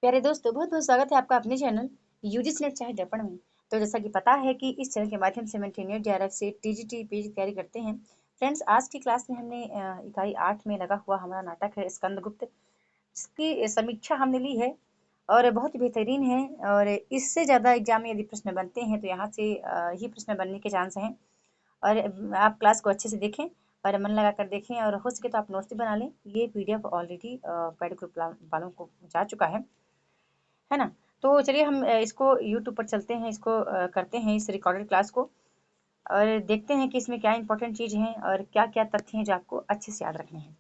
प्यारे दोस्तों, बहुत बहुत स्वागत है आपका अपने चैनल यूजीसी नेट चाहे दर्पण में। तो जैसा कि पता है कि इस चैनल के माध्यम से हम इंटरनेट जेआरएफ से टीजीटी पेज की तैयारी करते हैं। फ्रेंड्स, आज की क्लास में हमने इकाई 8 में लगा हुआ हमारा नाटक है स्कंदगुप्त, जिसकी समीक्षा हमने ली है और बहुत ही बेहतरीन है। और इससे ज़्यादा एग्जाम में यदि प्रश्न बनते हैं तो यहाँ से ही प्रश्न बनने के चांस हैं। और आप क्लास को अच्छे से देखें और मन लगा कर देखें, और हो सके तो आप नोट्स भी बना लें। ये पीडीएफ ऑलरेडी पेड ग्रुप वालों को जा चुका है ना। तो चलिए हम इसको यूट्यूब पर चलते हैं, इसको करते हैं इस रिकॉर्डेड क्लास को, और देखते हैं कि इसमें क्या इंपॉर्टेंट चीज़ हैं और क्या क्या तथ्य हैं जो आपको अच्छे से याद रखने हैं।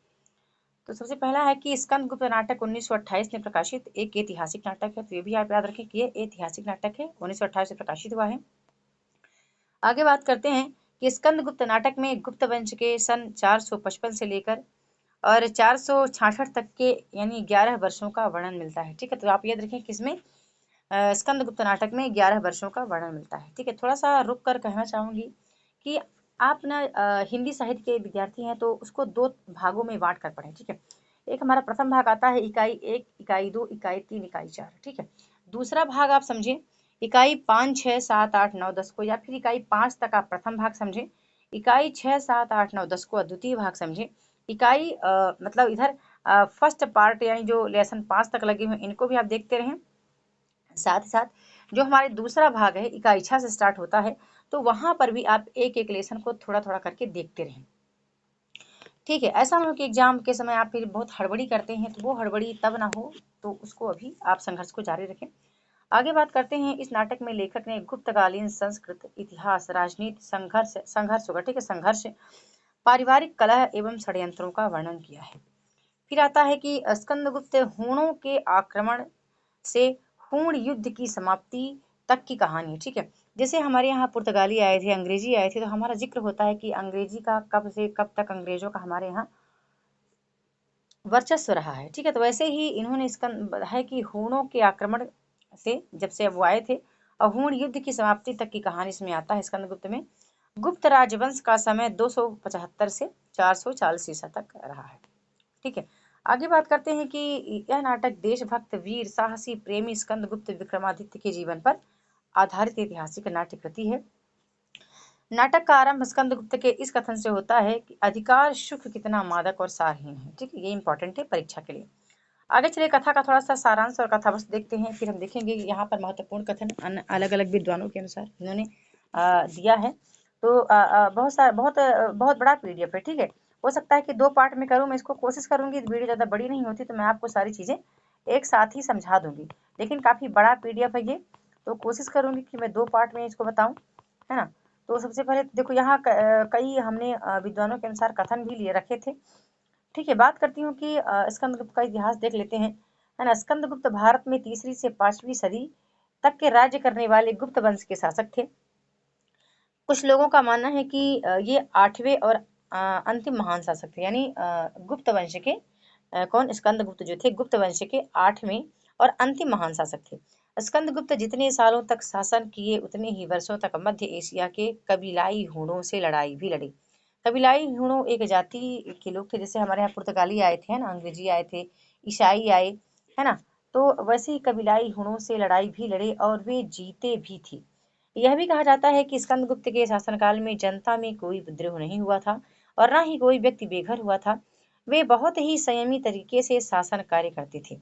तो सबसे पहला है कि स्कंदगुप्त नाटक 1928 में प्रकाशित एक ऐतिहासिक नाटक है। तो ये भी आप याद रखें कि ये ऐतिहासिक नाटक है, 1928 में प्रकाशित हुआ है। आगे बात करते हैं कि स्कंदगुप्त नाटक में गुप्त वंश के सन 455 से लेकर और 466 तक के यानी 11 वर्षों का वर्णन मिलता है। ठीक है, तो आप याद रखें कि इसमें स्कंदगुप्त नाटक में 11 वर्षों का वर्णन मिलता है। ठीक है, थोड़ा सा रुक कर कहना चाहूंगी कि आप ना हिंदी साहित्य के विद्यार्थी हैं तो उसको दो भागों में बांट कर पढ़ें। ठीक है, एक हमारा प्रथम भाग आता है इकाई 1, इकाई 2, इकाई 3, इकाई 4। ठीक है, दूसरा भाग आप समझें इकाई 5, 6, 7, 8, 9, 10 को, या फिर इकाई 5 तक आप प्रथम भाग समझें, इकाई 6, 7, 8, 9, 10 को द्वितीय भाग समझें, इकाई मतलब इधर फर्स्ट पार्ट यानी जो लेसन 5 तक लगे हुए इनको भी आप देखते रहें। साथ ही साथ जो हमारे दूसरा भाग है इकाई 6 से स्टार्ट होता है, तो वहां पर भी आप एक एक लेसन को थोड़ा थोड़ा करके देखते रहें। ठीक है, ऐसा ना हो कि एग्जाम के समय आप फिर बहुत हड़बड़ी करते हैं, तो वो हड़बड़ी तब ना हो, तो उसको अभी आप संघर्ष को जारी रखें। आगे बात करते हैं, इस नाटक में लेखक ने गुप्तकालीन संस्कृत, इतिहास, राजनीति, संघर्ष संघर्ष होगा, ठीक है, संघर्ष, पारिवारिक कलह एवं षड्यंत्रों का वर्णन किया है। फिर आता है कि स्कंदगुप्त हूणों के आक्रमण से हूण युद्ध की समाप्ति तक की कहानी। ठीक है, जैसे हमारे यहाँ पुर्तगाली आए थे, अंग्रेजी आए थे, तो हमारा जिक्र होता है कि अंग्रेजी का कब से कब तक अंग्रेजों का हमारे यहाँ वर्चस्व रहा है। ठीक है, तो वैसे ही इन्होंने इसका है कि हूणों के आक्रमण से जब से वो आए थे और हूण युद्ध की समाप्ति तक की कहानी इसमें आता है स्कंदगुप्त में। गुप्त राजवंश का समय 275 से 440 ईसा तक रहा है। ठीक है, आगे बात करते हैं कि यह नाटक देशभक्त, वीर, साहसी, प्रेमी स्कंदगुप्त विक्रमादित्य के जीवन पर आधारित ऐतिहासिक नाट्य कृति है। नाटक का आरंभ स्कंदगुप्त के इस कथन से होता है कि अधिकार सुख कितना मादक और सारहीन है। ठीक है, ये इंपॉर्टेंट है परीक्षा के लिए। आगे चलिए कथा का थोड़ा सा सारांश और कथा बस देखते हैं, फिर हम देखेंगे यहाँ पर महत्वपूर्ण कथन अलग अलग विद्वानों के अनुसार इन्होंने दिया है। तो बहुत सारा बहुत बड़ा पीडीएफ है। ठीक है, हो सकता है कि 2 पार्ट में करूँ, मैं इसको कोशिश करूंगी, वीडियो ज़्यादा बड़ी नहीं होती तो मैं आपको सारी चीज़ें एक साथ ही समझा दूंगी, लेकिन काफ़ी बड़ा पीडीएफ है ये, तो कोशिश करूंगी कि मैं 2 पार्ट में इसको बताऊं, है ना। तो सबसे पहले देखो यहाँ कई हमने विद्वानों के अनुसार कथन भी लिए रखे थे। ठीक है, बात करती हूँ कि स्कंदगुप्त का इतिहास देख लेते हैं, है ना। स्कंदगुप्त भारत में 3री से 5वीं सदी तक के राज्य करने वाले गुप्त वंश के शासक थे। कुछ लोगों का मानना है कि ये 8वें और अंतिम महान शासक थे, यानी गुप्त वंश के कौन, स्कंदगुप्त जो थे गुप्त वंश के 8वें और अंतिम महान शासक थे। स्कंदगुप्त जितने सालों तक शासन किए उतने ही वर्षों तक मध्य एशिया के कबीलाई हूणों से लड़ाई भी लड़ी। कबीलाई हूणों एक जाति के लोग थे, जैसे हमारे यहाँ पुर्तगाली आए थे, है ना, अंग्रेजी आए थे, ईसाई आए, है ना। तो वैसे ही कबीलाई हूणों से लड़ाई भी लड़े और वे जीते भी थे। यह भी कहा जाता है कि स्कंदगुप्त के शासनकाल में जनता में कोई विद्रोह नहीं हुआ था और न ही कोई व्यक्ति बेघर हुआ था। वे बहुत ही संयमी तरीके से शासन कार्य करते थे।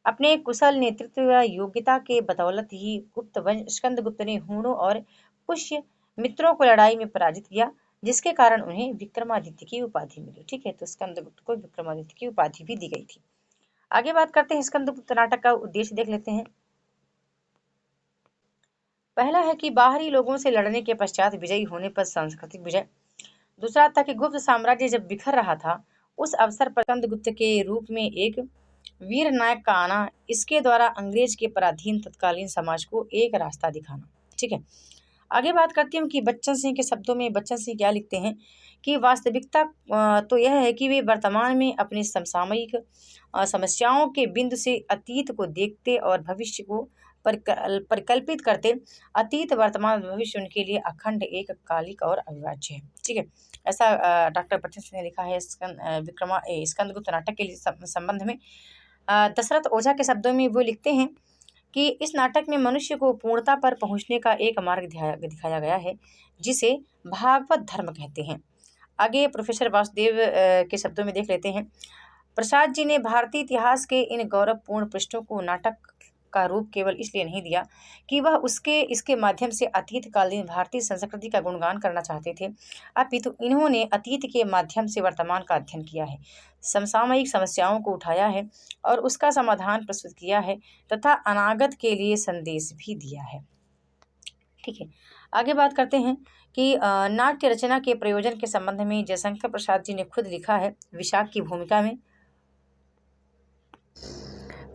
अपने कुशल नेतृत्व व योग्यता के बदौलत ही गुप्त वंश स्कंदगुप्त ने हूणों और पुष्य मित्रों को लड़ाई में पराजित किया, जिसके कारण उन्हें विक्रमादित्य की उपाधि मिली। ठीक है, तो स्कंदगुप्त को विक्रमादित्य की उपाधि भी दी गई थी। आगे बात करते हैं स्कंदगुप्त नाटक का उद्देश्य देख लेते हैं। पहला है कि बाहरी लोगों से लड़ने के पश्चात विजयी होने पर सांस्कृतिक विजय। दूसरा था कि गुप्त साम्राज्य जब बिखर रहा था उस अवसर पर स्कंदगुप्त के रूप में एक वीर नायक का आना, इसके द्वारा अंग्रेज के पराधीन तत्कालीन समाज को एक रास्ता दिखाना। ठीक है, आगे बात करती हूँ कि बच्चन सिंह के शब्दों में बच्चन सिंह क्या लिखते हैं कि वास्तविकता तो यह है कि वे वर्तमान में अपनी समसामयिक समस्याओं के बिंदु से अतीत को देखते और भविष्य को परिकल्पित करते। अतीत, वर्तमान, भविष्य उनके लिए अखंड, एक कालिक और अविभाज्य है। ठीक है, ऐसा डॉक्टर बच्चन सिंह ने लिखा है स्कंदगुप्त नाटक के लिए संबंध में। दशरथ ओझा के शब्दों में वो लिखते हैं कि इस नाटक में मनुष्य को पूर्णता पर पहुंचने का एक मार्ग दिखाया गया है, जिसे भागवत धर्म कहते हैं। आगे प्रोफेसर वासुदेव के शब्दों में देख लेते हैं। प्रसाद जी ने भारतीय इतिहास के इन गौरवपूर्ण पृष्ठों को नाटक का रूप केवल इसलिए नहीं दिया कि वह इसके माध्यम से अतीतकालीन भारतीय संस्कृति का गुणगान करना चाहते थे, अपितु इन्होंने अतीत के माध्यम से वर्तमान का अध्ययन किया है, समसामयिक समस्याओं को उठाया है और उसका समाधान प्रस्तुत किया है तथा अनागत के लिए संदेश भी दिया है। ठीक है, आगे बात करते हैं कि नाट्य रचना के प्रयोजन के संबंध में जयशंकर प्रसाद जी ने खुद लिखा है विशाख की भूमिका में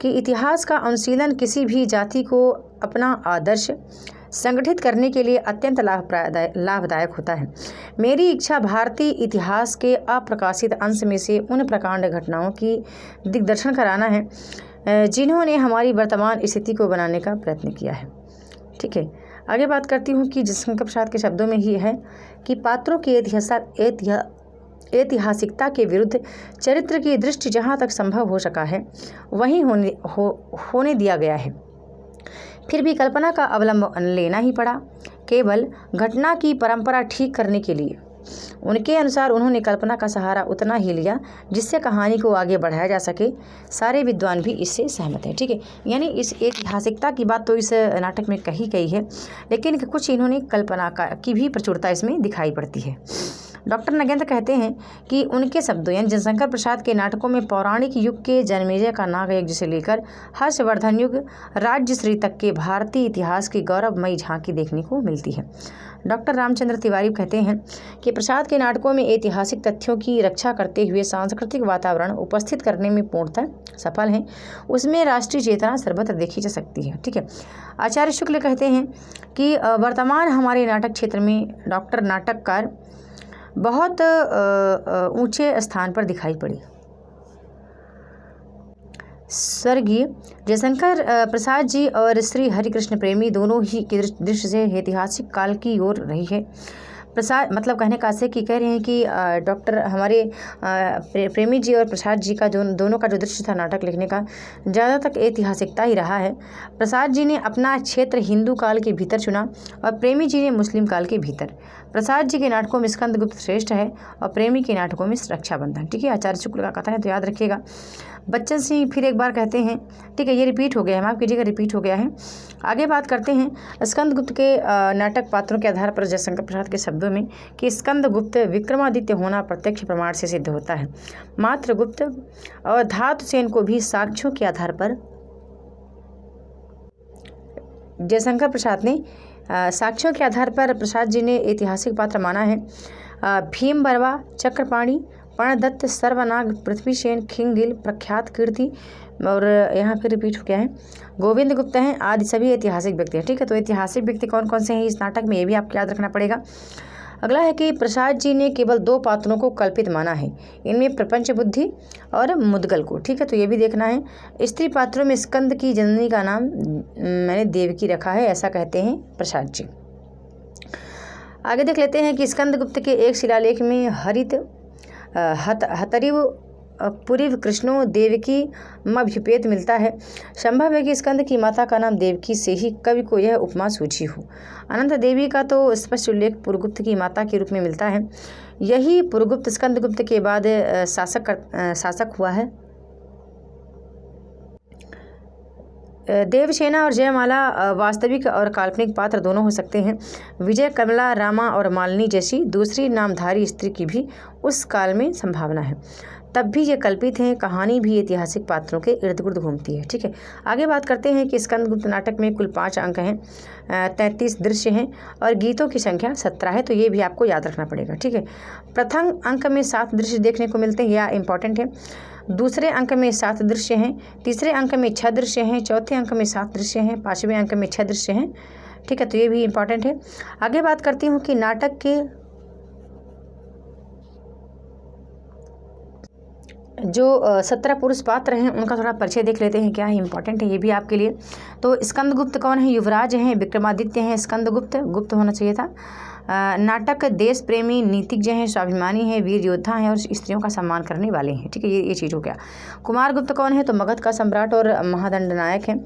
कि इतिहास का अनुशीलन किसी भी जाति को अपना आदर्श संगठित करने के लिए अत्यंत लाभदायक होता है। मेरी इच्छा भारतीय इतिहास के अप्रकाशित अंश में से उन प्रकांड घटनाओं की दिग्दर्शन कराना है जिन्होंने हमारी वर्तमान स्थिति को बनाने का प्रयत्न किया है। ठीक है, आगे बात करती हूँ कि जयशंकर प्रसाद के शब्दों में ही है कि पात्रों की ऐतिहासिकता के विरुद्ध चरित्र की दृष्टि जहाँ तक संभव हो सका है वहीं होने दिया गया है। फिर भी कल्पना का अवलंबन लेना ही पड़ा, केवल घटना की परंपरा ठीक करने के लिए। उनके अनुसार उन्होंने कल्पना का सहारा उतना ही लिया जिससे कहानी को आगे बढ़ाया जा सके। सारे विद्वान भी इससे सहमत हैं। ठीक है, यानी इस ऐतिहासिकता की बात तो इस नाटक में कही गई है, लेकिन कुछ इन्होंने कल्पना की भी प्रचुरता इसमें दिखाई पड़ती है। डॉक्टर नगेंद्र कहते हैं कि उनके शब्दों यानी जयशंकर प्रसाद के नाटकों में पौराणिक युग के जन्मेजय का नागयज्ञ से लेकर हर्षवर्धन युग राज्यश्री तक के भारतीय इतिहास की गौरवमयी झांकी देखने को मिलती है। डॉक्टर रामचंद्र तिवारी कहते हैं कि प्रसाद के नाटकों में ऐतिहासिक तथ्यों की रक्षा करते हुए सांस्कृतिक वातावरण उपस्थित करने में पूर्णतः सफल हैं। उसमें राष्ट्रीय चेतना सर्वत्र देखी जा सकती है। ठीक है, आचार्य शुक्ल कहते हैं कि वर्तमान हमारे नाटक क्षेत्र में डॉक्टर नाटककार बहुत ऊंचे स्थान पर दिखाई पड़ी। स्वर्गीय जयशंकर प्रसाद जी और श्री हरिकृष्ण प्रेमी दोनों ही की दृष्टि से ऐतिहासिक काल की ओर रही है। प्रसाद मतलब कहने का से कि कह रहे हैं कि डॉक्टर हमारे प्रेमी जी और प्रसाद जी का दोनों का जो दृश्य था नाटक लिखने का ज़्यादा तक ऐतिहासिकता ही रहा है। प्रसाद जी ने अपना क्षेत्र हिंदू काल के भीतर चुना और प्रेमी जी ने मुस्लिम काल के भीतर। प्रसाद जी के नाटकों में स्कंदगुप्त श्रेष्ठ है और प्रेमी के नाटकों में रक्षाबंधन। ठीक है, आचार्य शुक्ल का कथन है तो याद रखिएगा। बच्चन सिंह फिर एक बार कहते हैं, ठीक है ये रिपीट हो गया है, माफ़ कीजिएगा रिपीट हो गया है। आगे बात करते हैं स्कंदगुप्त के नाटक पात्रों के आधार पर जयशंकर प्रसाद के शब्दों में कि स्कंदगुप्त विक्रमादित्य होना प्रत्यक्ष प्रमाण से सिद्ध होता है। मात्र गुप्त और धातुसेन को भी साक्ष्यों के आधार पर जयशंकर प्रसाद ने साक्ष्यों के आधार पर प्रसाद जी ने ऐतिहासिक पात्र माना है। भीम बरवा, चक्रपाणी, पर्णदत्त, सर्वनाग, पृथ्वीसेन, खिंगिल, प्रख्यात कीर्ति और यहाँ फिर रिपीट हो गया है गोविंद गुप्त हैं आदि सभी ऐतिहासिक व्यक्ति हैं। ठीक है, तो ऐतिहासिक व्यक्ति कौन कौन से हैं इस नाटक में ये भी आपको याद रखना पड़ेगा। अगला है कि प्रसाद जी ने केवल 2 पात्रों को कल्पित माना है, इनमें प्रपंच बुद्धि और मुदगल को। ठीक है, तो ये भी देखना है। स्त्री पात्रों में स्कंद की जननी का नाम मैंने देवकी रखा है, ऐसा कहते हैं प्रसाद जी। आगे देख लेते हैं कि स्कंदगुप्त के एक शिलालेख में हतरिव पुरीव कृष्णो देवकी मभ्युपेत मिलता है। संभव है कि स्कंद की माता का नाम देवकी से ही कवि को यह उपमा सूझी हो। अनंत देवी का तो स्पष्ट उल्लेख पुरगुप्त की माता के रूप में मिलता है। यही पुरगुप्त स्कंदगुप्त के बाद शासक हुआ है। देवसेना और जयमाला वास्तविक और काल्पनिक पात्र दोनों हो सकते हैं। विजय, कमला, रामा और मालिनी जैसी दूसरी नामधारी स्त्री की भी उस काल में संभावना है, तब भी ये कल्पित हैं। कहानी भी ऐतिहासिक पात्रों के इर्द गिर्द घूमती है। ठीक है, आगे बात करते हैं कि स्कंदगुप्त नाटक में कुल 5 अंक हैं, 33 दृश्य हैं और गीतों की संख्या 17 है, तो ये भी आपको याद रखना पड़ेगा। ठीक है, प्रथम अंक में 7 दृश्य देखने को मिलते हैं, यह इंपॉर्टेंट है। दूसरे अंक में 7 दृश्य हैं, तीसरे अंक में 6 दृश्य हैं, चौथे अंक में 7 दृश्य हैं, 5वें अंक में 6 दृश्य हैं। ठीक है, तो ये भी इंपॉर्टेंट है। आगे बात करती हूँ कि नाटक के जो 17 पुरुष पात्र हैं उनका थोड़ा परिचय देख लेते हैं, क्या है इंपॉर्टेंट है ये भी आपके लिए। तो स्कंदगुप्त कौन है? युवराज हैं, विक्रमादित्य हैं, स्कंदगुप्त गुप्त होना चाहिए था। नाटक देश प्रेमी, नीतिज्ञ हैं, स्वाभिमानी हैं, वीर योद्धा हैं और स्त्रियों का सम्मान करने वाले हैं। ठीक है, ये चीज़ हो गया। कुमारगुप्त कौन है? तो मगध का सम्राट और महादंडनायक है।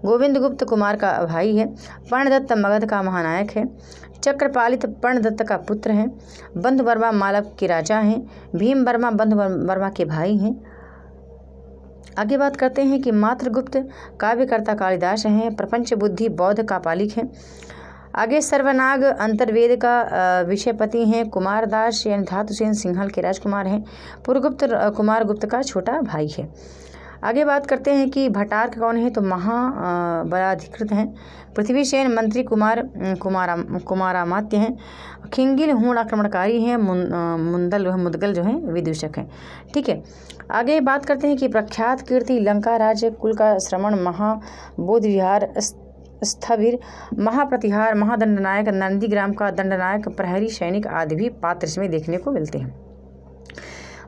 गोविंदगुप्त कुमार का भाई है। पर्णदत्त मगध का महानायक है। चक्रपालित पर्णदत्त का पुत्र है। बंधुवर्मा मालव के राजा हैं। भीम वर्मा बंधुवर्मा के भाई हैं। आगे बात करते हैं कि मातृगुप्त काव्यकर्ता कालिदास हैं। प्रपंच बुद्धि बौद्ध का पालिक है। आगे सर्वनाग अंतर्वेद का विषयपति हैं। कुमारदास यानी धातुसेन सिंहल के राजकुमार हैं। पुरगुप्त कुमारगुप्त का छोटा भाई है। आगे बात करते हैं कि भट्टार्क कौन है? तो महाबलाधिकृत हैं। पृथ्वीसेन मंत्री कुमारामात्य हैं। खिंगिल हूण आक्रमणकारी हैं। मुदगल जो है विदूषक हैं। ठीक है, आगे बात करते हैं कि प्रख्यात कीर्ति लंका राज्य कुल का श्रवण, महाबोध विहार, स्थविर, महाप्रतिहार, महादंडनायक, नंदीग्राम का दंडनायक, प्रहरी सैनिक आदि भी पात्र इसमें देखने को मिलते हैं।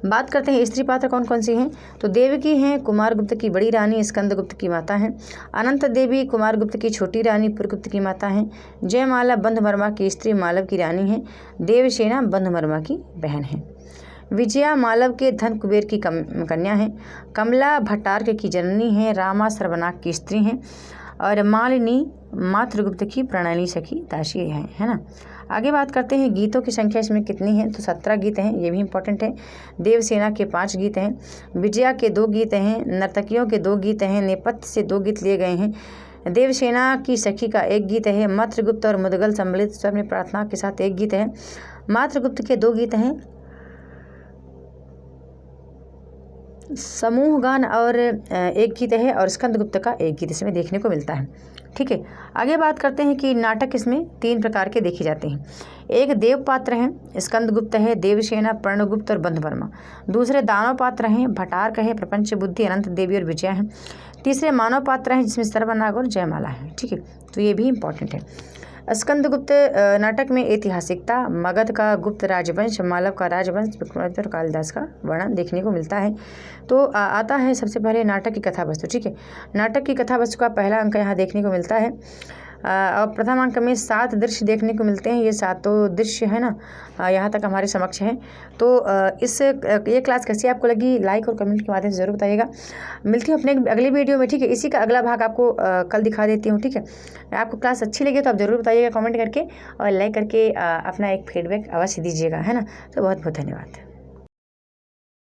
बात करते हैं स्त्री पात्र कौन कौन सी हैं? तो देवकी हैं, कुमारगुप्त की बड़ी रानी, स्कंदगुप्त की माता हैं। अनंत देवी कुमारगुप्त की छोटी रानी, पुरगुप्त की माता हैं। जयमाला बंधुवर्मा की स्त्री, मालव की रानी हैं। देवसेना बंधुवर्मा की बहन है। विजया मालव के धन कुबेर की कन्या है। कमला भट्टार्क की जननी है। रामा सर्वनाग की स्त्री हैं और मालिनी मातृगुप्त की प्रणाली सखी दासी है ना। आगे बात करते हैं गीतों की संख्या इसमें कितनी है? तो 17 गीत हैं, ये भी इंपॉर्टेंट है। देवसेना के 5 गीत हैं। विजया के 2 गीत हैं। नर्तकियों के 2 गीत हैं। नेपथ्य से 2 गीत लिए गए हैं। देवसेना की सखी का 1 गीत है। मातृगुप्त और मुदगल सम्मिलित स्वर में प्रार्थना के साथ 1 गीत है। मातृगुप्त के 2 गीत हैं। समूह गान और 1 गीत है और स्कंदगुप्त का 1 गीत इसमें देखने को मिलता है। ठीक है, आगे बात करते हैं कि नाटक इसमें 3 प्रकार के देखे जाते हैं। एक देव पात्र हैं, स्कंदगुप्त है, देवसेना, पर्णगुप्त और बंधुवर्मा। दूसरे दानव पात्र हैं, भट्टार्क है, प्रपंच बुद्धि, अनंत देवी और विजया हैं। तीसरे मानव पात्र हैं जिसमें सर्वनाग और जयमाला है। ठीक है, तो ये भी इंपॉर्टेंट है। स्कंदगुप्त नाटक में ऐतिहासिकता, मगध का गुप्त राजवंश, मालव का राजवंश, विक्रमादित्य और कालिदास का वर्णन देखने को मिलता है। तो आता है सबसे पहले नाटक की कथा वस्तु। ठीक है, नाटक की कथा वस्तु का पहला अंक यहाँ देखने को मिलता है और प्रथम अंक में 7 दृश्य देखने को मिलते हैं। ये 7 दृश्य है ना, यहाँ तक हमारे समक्ष हैं। तो ये क्लास कैसी आपको लगी, लाइक और कमेंट के माध्यम से ज़रूर बताइएगा। मिलती हूँ अपने अगली वीडियो में। ठीक है, इसी का अगला भाग आपको कल दिखा देती हूँ। ठीक है, आपको क्लास अच्छी लगी तो आप ज़रूर बताइएगा कमेंट करके और लाइक करके अपना एक फीडबैक अवश्य दीजिएगा, है ना। तो बहुत बहुत धन्यवाद।